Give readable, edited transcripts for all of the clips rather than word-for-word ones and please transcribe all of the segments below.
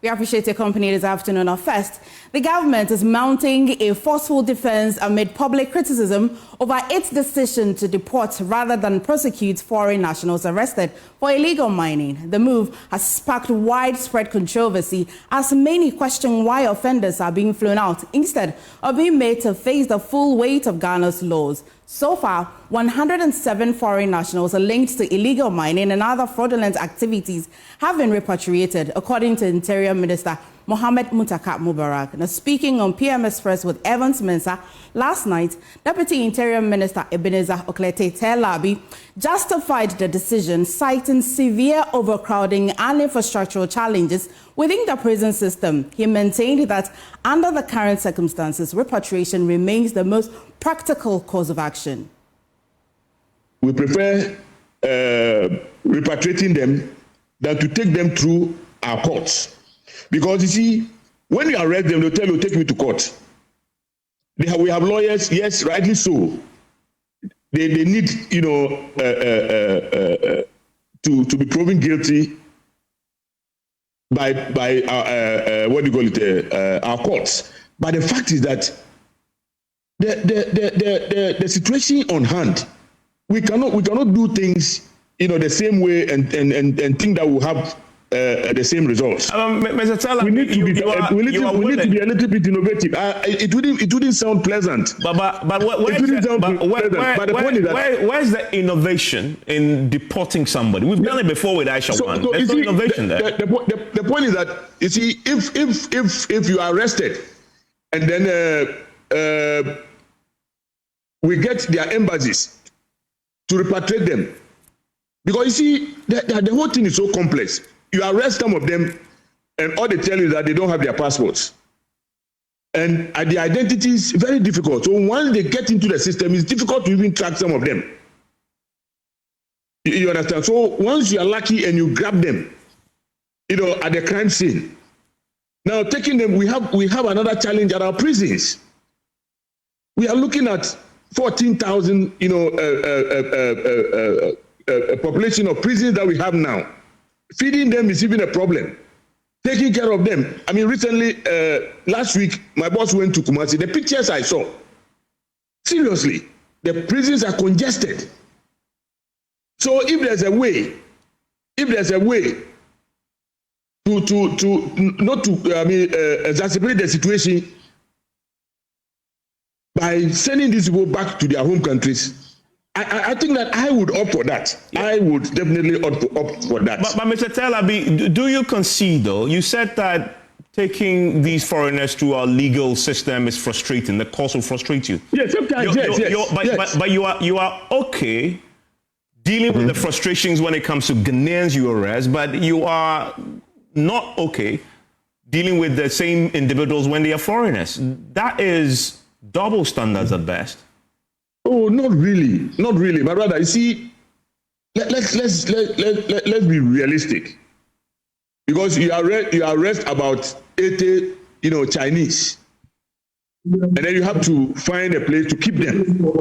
We appreciate your company this afternoon. Now, first, the government is mounting a forceful defense amid public criticism over its decision to deport rather than prosecute foreign nationals arrested for illegal mining. The move has sparked widespread controversy as many question why offenders are being flown out instead of being made to face the full weight of Ghana's laws. So far, 107 foreign nationals linked to illegal mining and other fraudulent activities have been repatriated, according to Interior Minister Mohamed Muntaka Mubarak. Now, speaking on PM Express with Evans Mensah last night, Deputy Interior Minister Ebenezer Oklete Telabi justified the decision, citing severe overcrowding and infrastructural challenges within the prison system. He maintained that under the current circumstances, repatriation remains the most practical course of action. We prefer repatriating them than to take them through our courts. Because you see, when you arrest them, they'll tell you, take me to court. We have lawyers, yes, rightly so. They need, to be proven guilty by our courts. But the fact is that the situation on hand, we cannot do things, the same way and think that we'll have the same results. Mr. Teller, we need to be a little bit innovative. It wouldn't sound pleasant. But the point is that where's the innovation in deporting somebody? We've done it before with Aisha One. There's no innovation there. The point is that, you see, if you are arrested and then we get their embassies to repatriate them, because you see the whole thing is so complex. You arrest some of them, and all they tell you is that they don't have their passports. And the identity is very difficult. So once they get into the system, it's difficult to even track some of them. You understand? So once you are lucky and you grab them, at the crime scene, now taking them, we have another challenge at our prisons. We are looking at 14,000, a population of prisons that we have now. Feeding them is even a problem. Taking care of them. I mean, recently, last week, my boss went to Kumasi. The pictures I saw, seriously, the prisons are congested. So if there's a way to not to exacerbate the situation by sending these people back to their home countries, I think that I would opt for that. Yeah. I would definitely opt for that. But Mr. Telabi, do you concede, though? You said that taking these foreigners through our legal system is frustrating. The course will frustrate you. Yes, sometimes, yes. But you are okay dealing with the frustrations when it comes to Ghanaians you arrest, but you are not okay dealing with the same individuals when they are foreigners. That is double standards at best. Oh, not really, but rather, you see, let's be realistic, because you arrest about 80, Chinese, and then you have to find a place to keep them,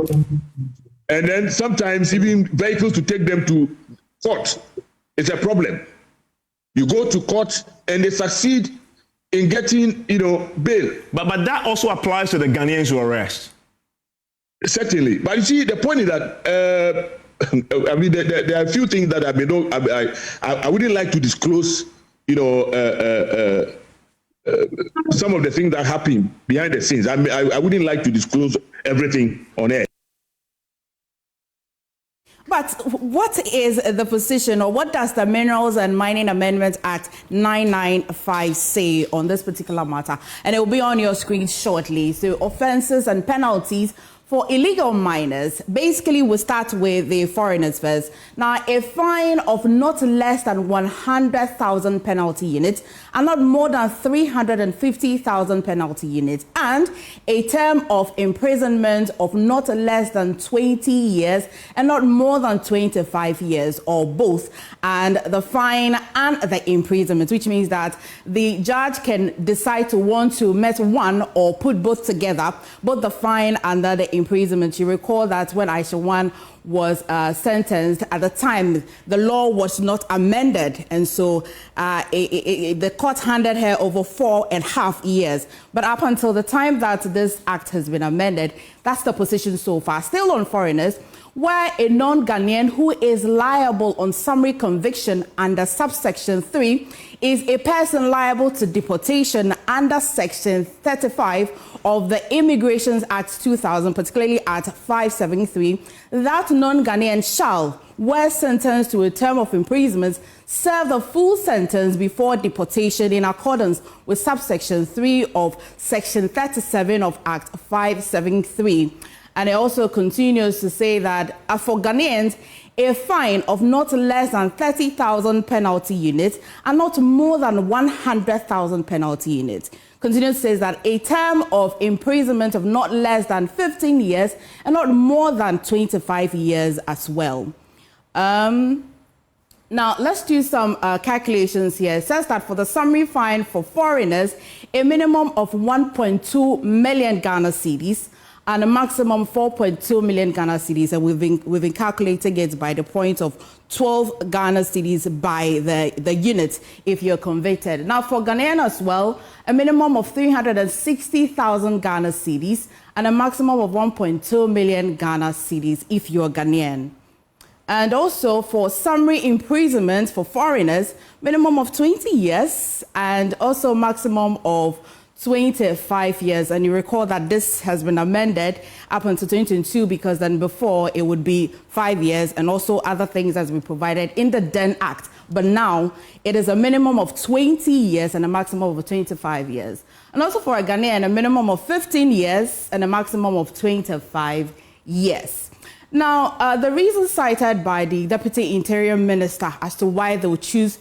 and then sometimes even vehicles to take them to court. It's a problem. You go to court and they succeed in getting, bail. But that also applies to the Ghanaians who arrest. Certainly, but you see, the point is that I mean, there are a few things that I wouldn't like to disclose. Some of the things that happen behind the scenes. I wouldn't like to disclose everything on air. But what is the position, or what does the Minerals and Mining Amendment Act 995 say on this particular matter? And it will be on your screen shortly. So offenses and penalties for illegal miners. Basically, we'll start with the foreigners first. Now, a fine of not less than 100,000 penalty units and not more than 350,000 penalty units, and a term of imprisonment of not less than 20 years and not more than 25 years, or both, and the fine and the imprisonment, which means that the judge can decide to want to met one or put both together, both the fine and the imprisonment. You recall that when Aisha 1 was sentenced, at the time, the law was not amended. And so the court handed her over 4.5 years. But up until the time that this act has been amended, that's the position so far. Still on foreigners, where a non-Ghanaian who is liable on summary conviction under subsection 3 is a person liable to deportation under section 35 of the Immigration Act 2000, particularly at 573, that non-Ghanaian shall, where sentenced to a term of imprisonment, serve the full sentence before deportation in accordance with subsection 3 of section 37 of Act 573. And it also continues to say that for Ghanaians, a fine of not less than 30,000 penalty units and not more than 100,000 penalty units. Continues to say that a term of imprisonment of not less than 15 years and not more than 25 years as well. Now, let's do some calculations here. It says that for the summary fine for foreigners, a minimum of 1.2 million Ghana cedis and a maximum 4.2 million Ghana cedis, and we've been calculating it by the point of 12 Ghana cedis by the unit if you're convicted. Now for Ghanaian as well, a minimum of 360,000 Ghana cedis and a maximum of 1.2 million Ghana cedis if you're Ghanaian. And also for summary imprisonment for foreigners, minimum of 20 years and also maximum of 25 years. And you recall that this has been amended up until 2022 because then before it would be 5 years and also other things as we provided in the DEN Act. But now it is a minimum of 20 years and a maximum of 25 years. And also for a Ghanaian, a minimum of 15 years and a maximum of 25 years. Now, the reason cited by the Deputy Interior Minister as to why they would choose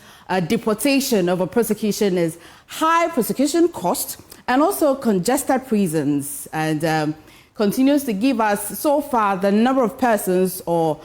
deportation over prosecution is high prosecution cost and also congested prisons, and continues to give us so far the number of persons or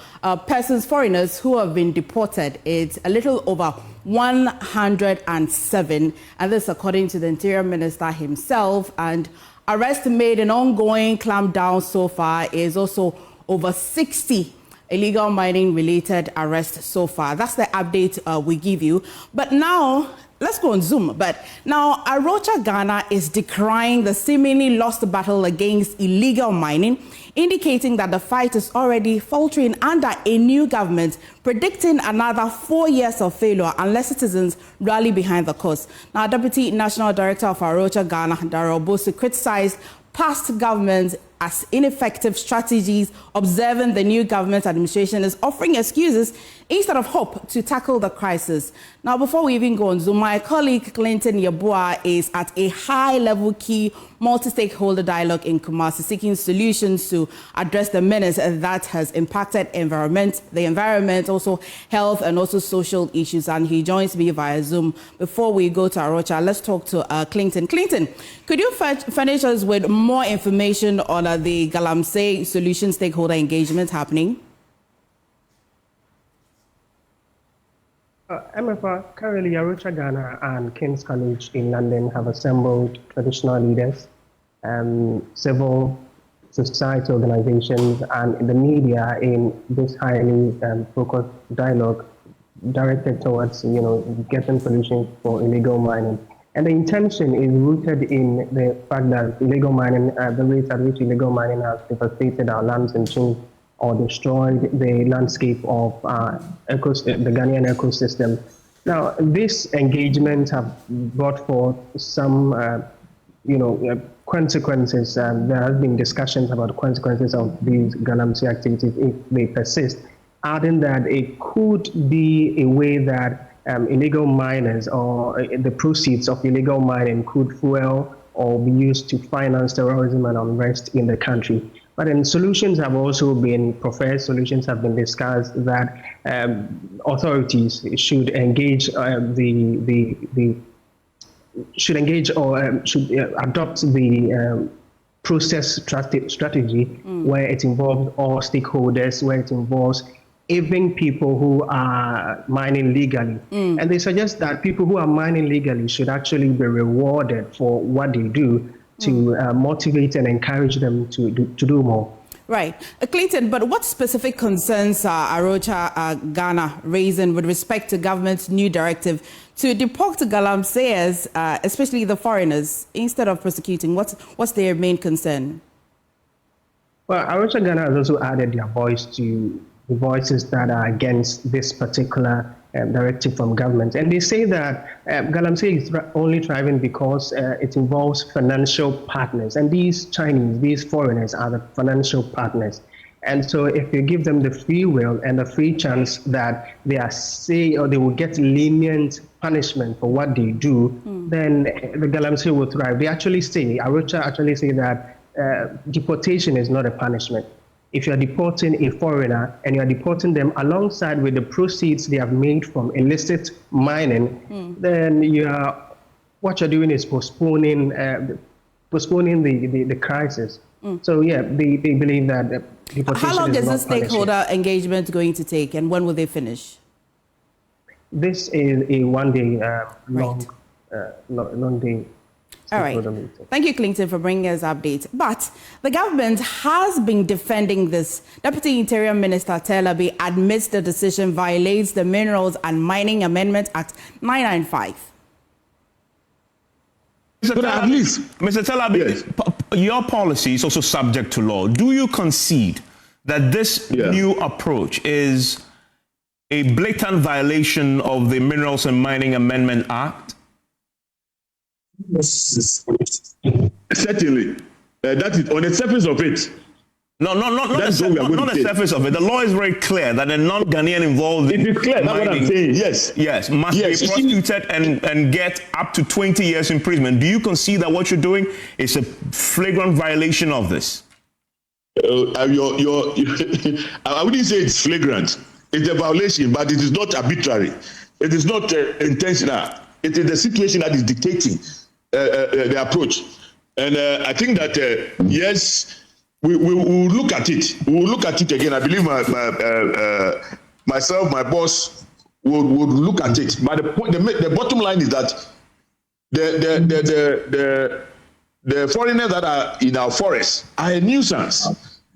foreigners who have been deported. It's a little over 107, and this according to the Interior Minister himself. And arrest made an ongoing clampdown so far is also over 60 illegal mining related arrests so far. That's the update we give you. But now, let's go on Zoom. But now, Arocha Ghana is decrying the seemingly lost battle against illegal mining, indicating that the fight is already faltering under a new government, predicting another 4 years of failure unless citizens rally behind the cause. Now, Deputy National Director of Arocha Ghana, Darrell Bosu, criticized past governments as ineffective strategies, observing the new government administration is offering excuses instead of hope to tackle the crisis. Now, before we even go on Zoom, my colleague Clinton Yeboah is at a high-level key multi-stakeholder dialogue in Kumasi, seeking solutions to address the menace that has impacted the environment, also health and also social issues. And he joins me via Zoom. Before we go to Arocha, let's talk to Clinton. Clinton, could you furnish us with more information on the Galamsey solution stakeholder engagement happening? MFR, currently Arocha Ghana and King's College in London have assembled traditional leaders, civil society organizations, and the media in this highly focused dialogue directed towards, getting solutions for illegal mining. And the intention is rooted in the fact that illegal mining, the rates at which illegal mining has devastated our lands and changed or destroyed the landscape of the Ghanaian ecosystem. Now, this engagement have brought forth some, consequences. There have been discussions about the consequences of these Galamsey activities if they persist, adding that it could be a way that illegal miners or the proceeds of illegal mining could fuel or be used to finance terrorism and unrest in the country. But then solutions have also been professed, solutions have been discussed that authorities should engage should adopt the process strategy where it involves all stakeholders, where it involves even people who are mining legally. And they suggest that people who are mining legally should actually be rewarded for what they do to motivate and encourage them to do more. Right. Clinton, but what specific concerns are Arocha Ghana raising with respect to government's new directive to deport Galamseyers, especially the foreigners, instead of prosecuting? What's their main concern? Well, Arocha Ghana has also added their voice to the voices that are against this particular directive from government. And they say that Galamsey is only thriving because it involves financial partners. And these Chinese, these foreigners are the financial partners. And so if you give them the free will and the free chance that they will get lenient punishment for what they do, then the Galamsey will thrive. Arocha actually say that deportation is not a punishment. If you're deporting a foreigner and you're deporting them alongside with the proceeds they have made from illicit mining, then what you're doing is postponing the crisis. So yeah, they believe that deportation How long is this punishment. stakeholder engagement going to take, and when will they finish? This is a one-day long day. All right. Thank you, Clinton, for bringing us updates. But the government has been defending this. Deputy Interior Minister Telabi admits the decision violates the Minerals and Mining Amendment Act 995. Mr. Telabi, yes. Your policy is also subject to law. Do you concede that this new approach is a blatant violation of the Minerals and Mining Amendment Act? Certainly. That is on the surface of it. Not the surface of it. The law is very clear that a non-Ghanaian involved in it is clear. That's what I'm saying. Yes, must be prosecuted and get up to 20 years imprisonment. Do you concede that what you're doing is a flagrant violation of this? I wouldn't say it's flagrant. It's a violation, but it is not arbitrary. It is not intentional. It is the situation that is dictating the approach. And I think that, yes, we will look at it. We will look at it again. I believe myself, my boss, would look at it. But the bottom line is that the foreigners that are in our forests are a nuisance.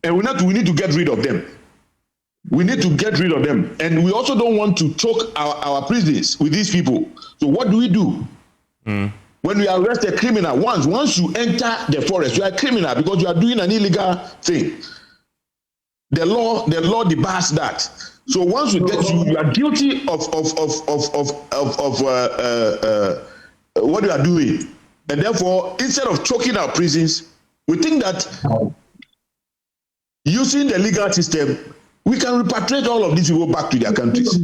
And we need to get rid of them. We need to get rid of them. And we also don't want to choke our prisons with these people. So what do we do? When we arrest a criminal, once you enter the forest, you are a criminal because you are doing an illegal thing. The law debars that. So once you get you are guilty of what you are doing. And therefore, instead of choking our prisons, we think that using the legal system, we can repatriate all of these people back to their countries.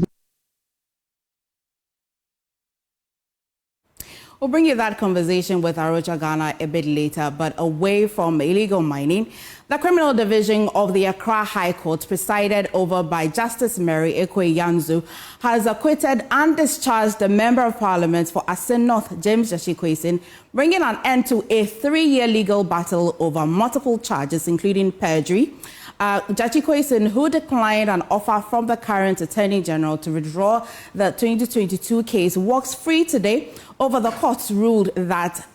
We'll bring you that conversation with Arocha Ghana a bit later, but away from illegal mining, the Criminal Division of the Accra High Court, presided over by Justice Mary Ekwe-Yanzu, has acquitted and discharged the Member of Parliament for Asin North, James Jashikwesin, bringing an end to a 3-year legal battle over multiple charges, including perjury. Jashikwesin, who declined an offer from the current Attorney General to withdraw the 2022 case, walks free today over the court's ruled that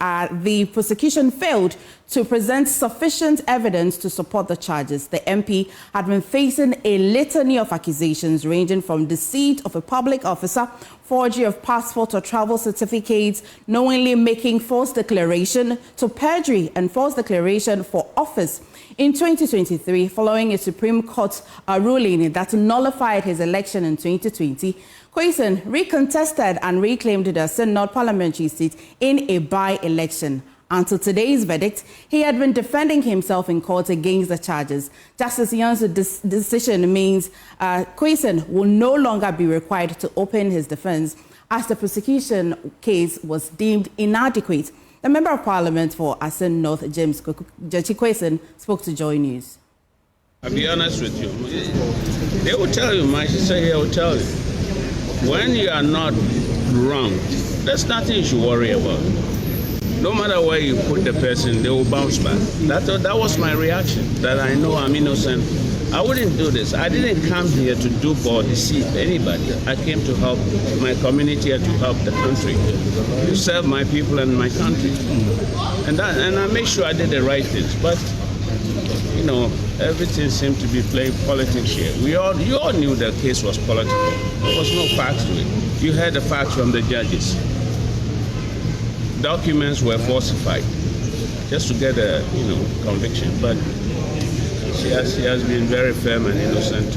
the prosecution failed to present sufficient evidence to support the charges. The MP had been facing a litany of accusations ranging from deceit of a public officer, forgery of passport or travel certificates, knowingly making false declaration, to perjury and false declaration for office. In 2023, following a Supreme Court ruling that nullified his election in 2020, Kwesin recontested and reclaimed the Senate parliamentary seat in a by-election. Until today's verdict, he had been defending himself in court against the charges. Justice Yanzu's decision means Kwesin will no longer be required to open his defense as the prosecution case was deemed inadequate. The Member of Parliament for Asin North, James Jashikwesin, spoke to Joy News. I'll be honest with you. They will tell you, my sister here will tell you, when you are not wronged, there's nothing you should worry about. No matter where you put the person, they will bounce back. That was my reaction, that I know I'm innocent. I wouldn't do this. I didn't come here to dupe or deceive anybody. I came to help my community and to help the country, to serve my people and my country. And I made sure I did the right things. But, you know, everything seemed to be playing politics here. You all knew the case was political. There was no facts to it. You heard the facts from the judges. Documents were falsified just to get a conviction. But she has been very firm and innocent,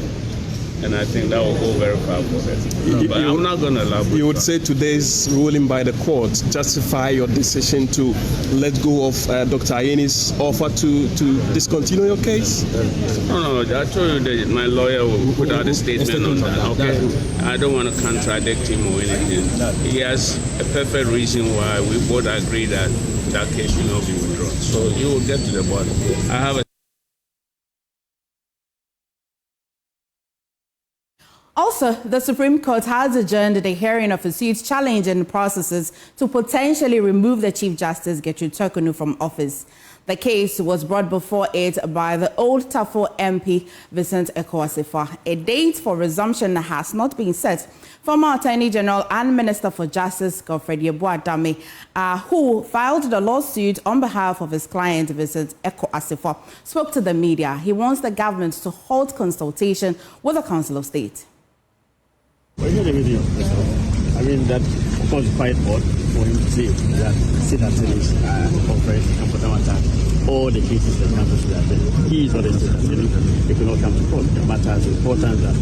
and I think that will go very far for her. But I'm not going to elaborate. You would say today's ruling by the court justify your decision to let go of Dr. Ayeni's offer to discontinue your case? No, I told you that my lawyer will put out a statement on that, okay? I don't want to contradict him or anything. He has a perfect reason why we both agree that that case will not be withdrawn. So you will get to the bottom. I have a Also, the Supreme Court has adjourned the hearing of a suit challenging processes to potentially remove the Chief Justice Gertrude Torkornoo from office. The case was brought before it by the Old Tafo MP Vincent Ekosifa. A date for resumption has not been set. Former Attorney General and Minister for Justice Godfred Yeboah-Dame, who filed the lawsuit on behalf of his client Vincent Ekosifa, spoke to the media. He wants the government to halt consultation with the Council of State. Well, you know the video. I mean, that of course is quite odd for him to say that sit attorneys conference and put down attack all the cases that come to the attorney. He is not a state attorney. He could not come to court. The matter is important that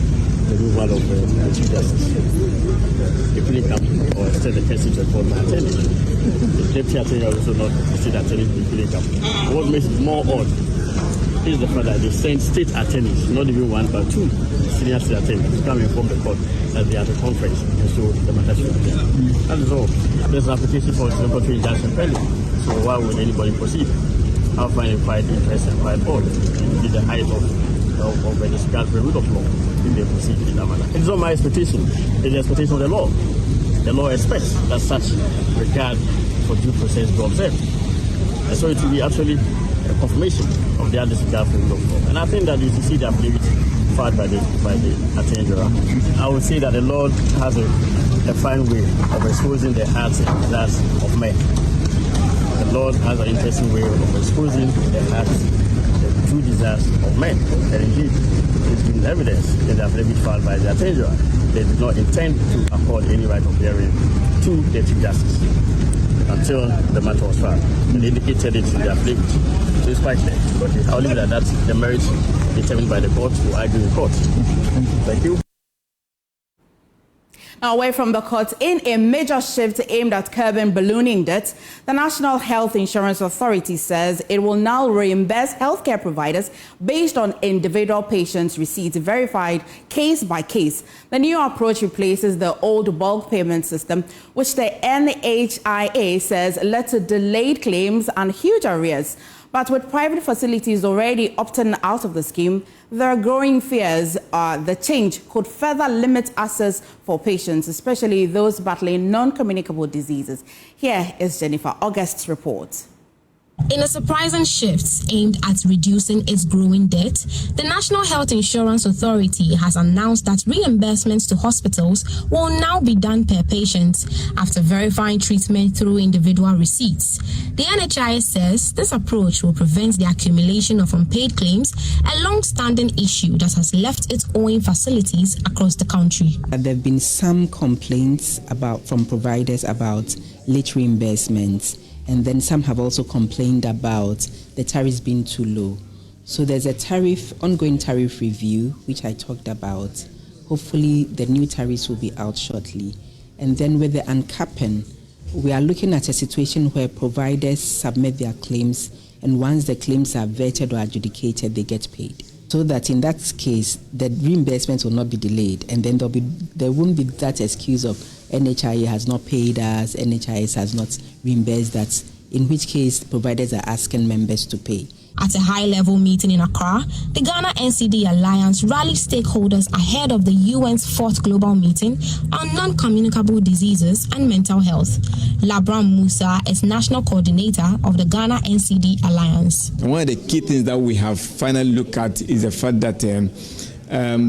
the removal of the Chief Justice. He couldn't come or extend the case to court my attorney. The deputy attorney also not a state attorney. He couldn't come. What makes it more odd is the fact that they sent state attorneys, not even one but two senior state attorneys, to come inform the court that they are at a conference, and so the matter should be there. That is all. There's an application for temporary injunction pending, so why would anybody proceed? I find it quite interesting and quite odd. It is the height of a disregard rule of law if they proceed in that manner. It is not my expectation, it is the expectation of the law. The law expects that such regard for due process be observed. And so it will be actually a confirmation of their disregard for rule of law. And I think that if you see the affidavit filed by the Attorney General, I would say that the Lord has a fine way of exposing the hearts and desires of men. The Lord has an interesting way of exposing the hearts, the true desires of men. And indeed, it's been evidence in the affidavit filed by the Attorney General. They did not intend to accord any right of hearing to the Chief Justice until the matter was filed. They indicated it in the affidavit. So it's quite clear. Okay. I'll leave it at that. The merits determined by the court will argue in court. Thank you. Now, away from the court, in a major shift aimed at curbing ballooning debt, the National Health Insurance Authority says it will now reimburse healthcare providers based on individual patients' receipts verified case by case. The new approach replaces the old bulk payment system, which the NHIA says led to delayed claims and huge arrears. But with private facilities already opting out of the scheme, there are growing fears the change could further limit access for patients, especially those battling non-communicable diseases. Here is Jennifer August's report. In a surprising shift aimed at reducing its growing debt, the National Health Insurance Authority has announced that reimbursements to hospitals will now be done per patient after verifying treatment through individual receipts. The NHIS says this approach will prevent the accumulation of unpaid claims, a long-standing issue that has left its owing facilities across the country. There have been some complaints from providers about late reimbursements. And then some have also complained about the tariffs being too low. So there's a ongoing tariff review, which I talked about. Hopefully the new tariffs will be out shortly. And then with the uncapping, we are looking at a situation where providers submit their claims, and once the claims are vetted or adjudicated, they get paid. So that in that case, the reimbursements will not be delayed, and then there won't be that excuse of NHIA has not paid us, NHIS has not reimbursed that, in which case providers are asking members to pay. At a high-level meeting in Accra, the Ghana NCD Alliance rallied stakeholders ahead of the UN's 4th global meeting on non-communicable diseases and mental health. Labram Musa is national coordinator of the Ghana NCD Alliance. One of the key things that we have finally looked at is the fact that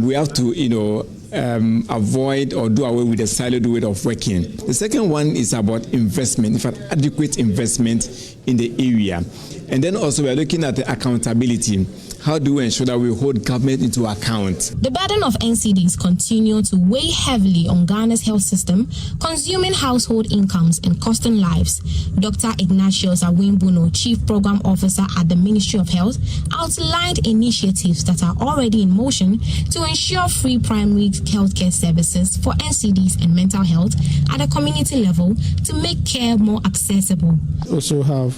we have to, avoid or do away with the siloed way of working. The second one is about investment, in fact, adequate investment in the area. And then also we're looking at the accountability. How do we ensure that we hold government into account? The burden of NCDs continue to weigh heavily on Ghana's health system, consuming household incomes and costing lives. Dr. Ignatius Awimbuno, Chief Program Officer at the Ministry of Health, outlined initiatives that are already in motion to ensure free primary healthcare services for NCDs and mental health at a community level to make care more accessible. Also have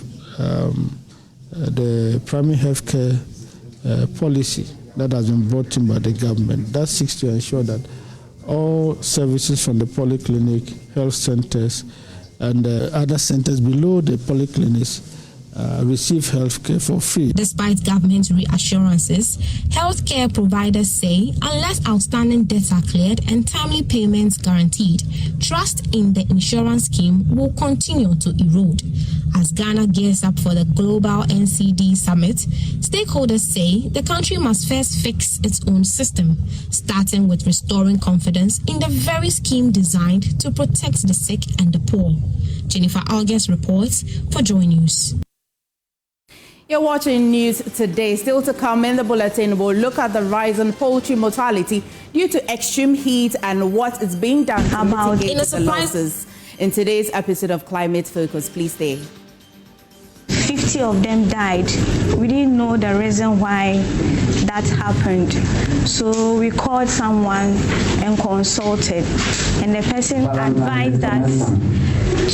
the primary healthcare policy that has been brought in by the government that seeks to ensure that all services from the polyclinic, health centers, and other centers below the polyclinics receive healthcare for free. Despite government reassurances, healthcare providers say unless outstanding debts are cleared and timely payments guaranteed, trust in the insurance scheme will continue to erode. As Ghana gears up for the Global NCD Summit, stakeholders say the country must first fix its own system, starting with restoring confidence in the very scheme designed to protect the sick and the poor. Jennifer August reports for JoyNews. You're watching News Today. Still to come in the bulletin, we'll look at the rise in poultry mortality due to extreme heat and what is being done to mitigate the losses. In today's episode of Climate Focus, please stay. 50 of them died. We didn't know the reason why that happened. So we called someone and consulted, and the person advised us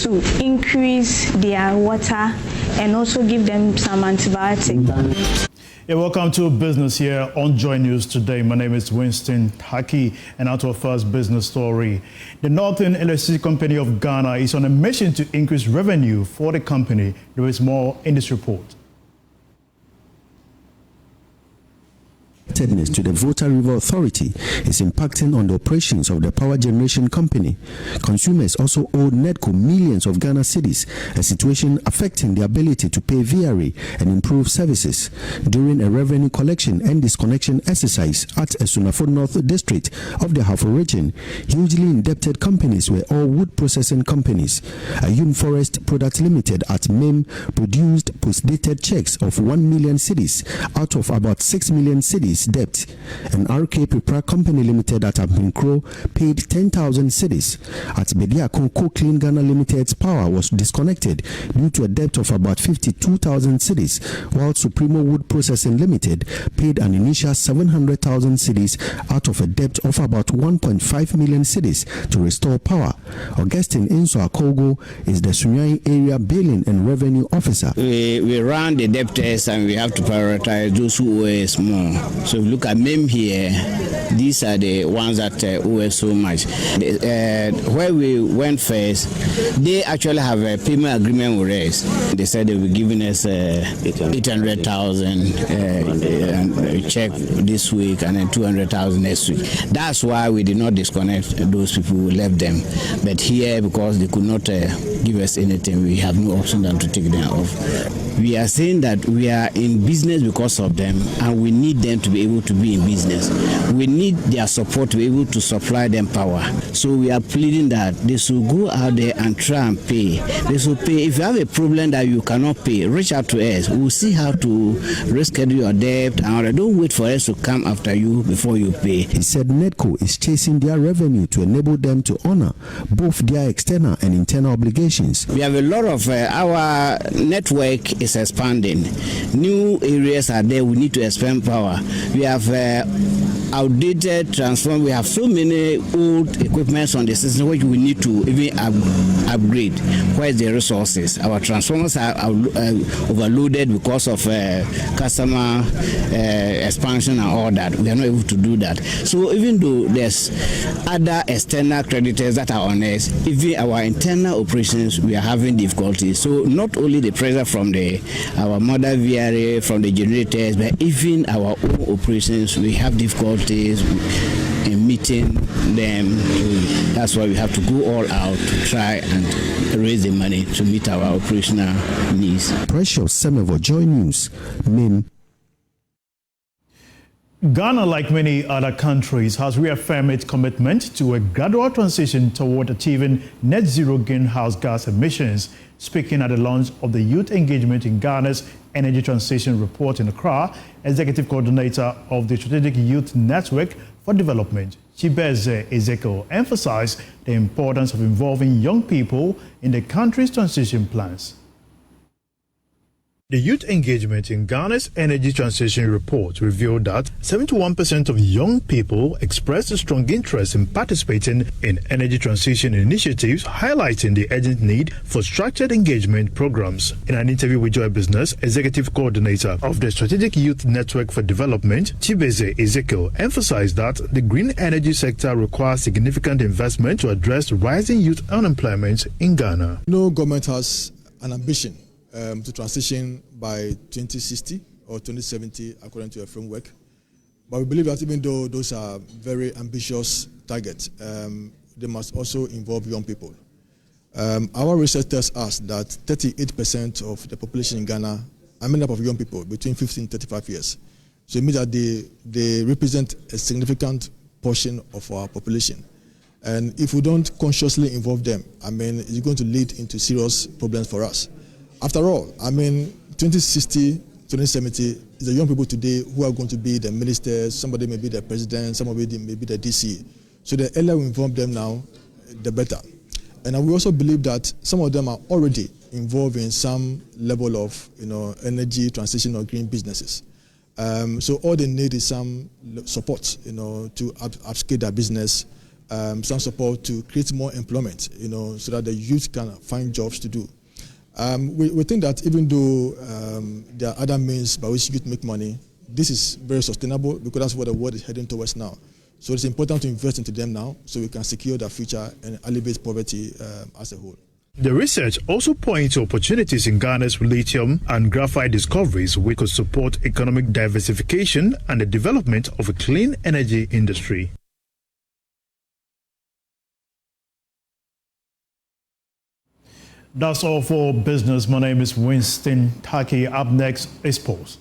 to increase their water and also give them some antibiotics. Yeah, welcome to Business here on JoyNews Today. My name is Winston Taki, and out to our first business story. The Northern Electricity Company of Ghana is on a mission to increase revenue for the company. There is more in this report. To the Volta River Authority is impacting on the operations of the power generation company. Consumers also owe NEDCO millions of Ghana cedis, a situation affecting the ability to pay VRA and improve services. During a revenue collection and disconnection exercise at Esunafo North District of the Hafo region, hugely indebted companies were all wood processing companies. Ayun Forest Product Limited at MEM produced post-dated checks of 1 million cedis out of about 6 million cedis debt. An RK Prepara Company Limited at Abinkro paid 10,000 cedis. At Bediakon Co Clean Ghana Limited's power was disconnected due to a debt of about 52,000 cedis, while Supremo Wood Processing Limited paid an initial 700,000 cedis out of a debt of about 1.5 million cedis to restore power. Augustine Inso Akogo is the Sunyai Area Billing and Revenue Officer. We run the debtors and we have to prioritize those who owe us more. So if you look at MEM here, these are the ones that owe us so much. Where we went first, they actually have a payment agreement with us. They said they were giving us 800,000 check this week and then 200,000 next week. That's why we did not disconnect those people who left them. But here, because they could not give us anything, we have no option than to take them off. We are saying that we are in business because of them, and we need them to be able to be in business. We need their support to be able to supply them power. So we are pleading that they should go out there and try and pay. They should pay. If you have a problem that you cannot pay, reach out to us. We'll see how to reschedule your debt, and don't wait for us to come after you before you pay. He said NEDCO is chasing their revenue to enable them to honor both their external and internal obligations. We have a lot of our network is expanding. New areas are there. We need to expand power. We have outdated transformers. We have so many old equipments on the system which we need to even upgrade. Where is the resources? Our transformers are overloaded because of customer expansion and all that. We are not able to do that. So even though there's other external creditors that are on us, even our internal operations, we are having difficulties. So not only the pressure from our mother VRA, from the generators, but even our own operations, we have difficulties in meeting them. That's why we have to go all out to try and raise the money to meet our operational needs. Precious Semevo, JoyNews, MEM. Ghana, like many other countries, has reaffirmed its commitment to a gradual transition toward achieving net zero greenhouse gas emissions. Speaking at the launch of the Youth Engagement in Ghana's Energy Transition Report in Accra, Executive Coordinator of the Strategic Youth Network for Development, Chibeze Ezekiel, emphasized the importance of involving young people in the country's transition plans. The Youth Engagement in Ghana's Energy Transition Report revealed that 71% of young people expressed a strong interest in participating in energy transition initiatives, highlighting the urgent need for structured engagement programs. In an interview with Joy Business, Executive Coordinator of the Strategic Youth Network for Development, Chibeze Ezekiel, emphasized that the green energy sector requires significant investment to address rising youth unemployment in Ghana. No government has an ambition to transition by 2060 or 2070 according to a framework. But we believe that even though those are very ambitious targets, they must also involve young people. Our research tells us that 38% of the population in Ghana are made up of young people between 15 and 35 years. So it means that they represent a significant portion of our population. And if we don't consciously involve them, it's going to lead into serious problems for us. After all, 2060, 2070 is the young people today who are going to be the ministers, somebody may be the president, somebody may be the DC. So the earlier we involve them now, the better. And we also believe that some of them are already involved in some level of energy transition or green businesses. So all they need is some support to upscale their business, some support to create more employment, so that the youth can find jobs to do. We think that even though there are other means by which youth make money, this is very sustainable because that's what the world is heading towards now. So it's important to invest into them now so we can secure their future and alleviate poverty as a whole. The research also points to opportunities in Ghana's lithium and graphite discoveries which could support economic diversification and the development of a clean energy industry. That's all for business. My name is Winston Taki. Up next is Pulse.